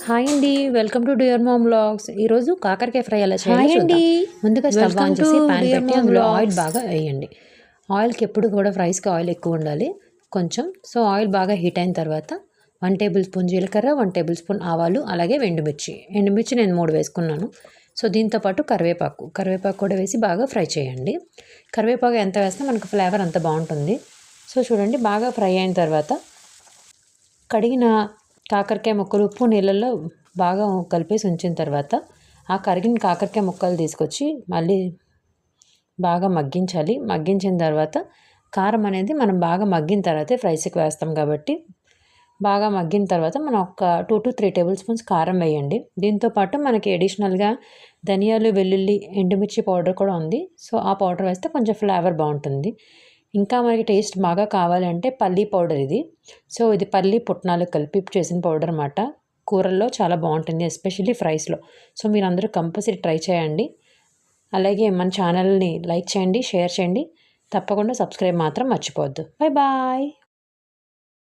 Hi అండి, welcome to dear mom vlogs. ఈరోజు కాకరకాయ ఫ్రై ఎలా చేయాలో చూద్దాం. ముందుగా స్టవ్ ఆన్ చేసి ప్యాన్ పెట్టి అందులో ఆయిల్ బాగా వేయండి. ఆయిల్కి ఎప్పుడు కూడా ఫ్రైస్కి ఆయిల్ ఎక్కువ ఉండాలి కొంచెం. సో ఆయిల్ బాగా హీట్ అయిన తర్వాత 1 టేబుల్ స్పూన్ జీలకర్ర, 1 టేబుల్ స్పూన్ ఆవాలు, అలాగే ఎండుమిర్చి నేను 3 వేసుకున్నాను. సో దీంతోపాటు కరివేపాకు కూడా వేసి బాగా ఫ్రై చేయండి. కరివేపాకు ఎంత వేస్తే మనకు ఫ్లేవర్ అంత బాగుంటుంది. సో చూడండి, బాగా ఫ్రై అయిన తర్వాత కడిగిన కాకరకాయ ముక్కలు ఉప్పు నీళ్ళల్లో బాగా కలిపేసి ఉంచిన తర్వాత ఆ కరిగిన కాకరకాయ ముక్కలు తీసుకొచ్చి మళ్ళీ బాగా మగ్గించాలి. మగ్గించిన తర్వాత కారం అనేది మనం బాగా మగ్గిన తర్వాతే ఫ్రైస్కి వేస్తాం కాబట్టి బాగా మగ్గిన తర్వాత మనం ఒక 2 to 3 టేబుల్ స్పూన్స్ కారం వేయండి. దీంతోపాటు మనకి అడిషనల్గా ధనియాలు, వెల్లుల్లి, ఎండుమిర్చి పౌడర్ కూడా ఉంది. సో ఆ పౌడర్ వేస్తే కొంచెం ఫ్లేవర్ బాగుంటుంది. ఇంకా మనకి టేస్ట్ బాగా కావాలంటే పల్లీ పౌడర్ ఇది. సో ఇది పల్లీ పుట్నాలు కలిపి చేసిన పౌడర్ అన్నమాట. కూరల్లో చాలా బాగుంటుంది, ఎస్పెషల్లీ ఫ్రైస్లో. సో మీరు అందరూ కంపల్సరీ ట్రై చేయండి. అలాగే మన ఛానల్ని లైక్ చేయండి, షేర్ చేయండి. తప్పకుండా సబ్స్క్రైబ్ మాత్రం మర్చిపోవద్దు. Bye bye.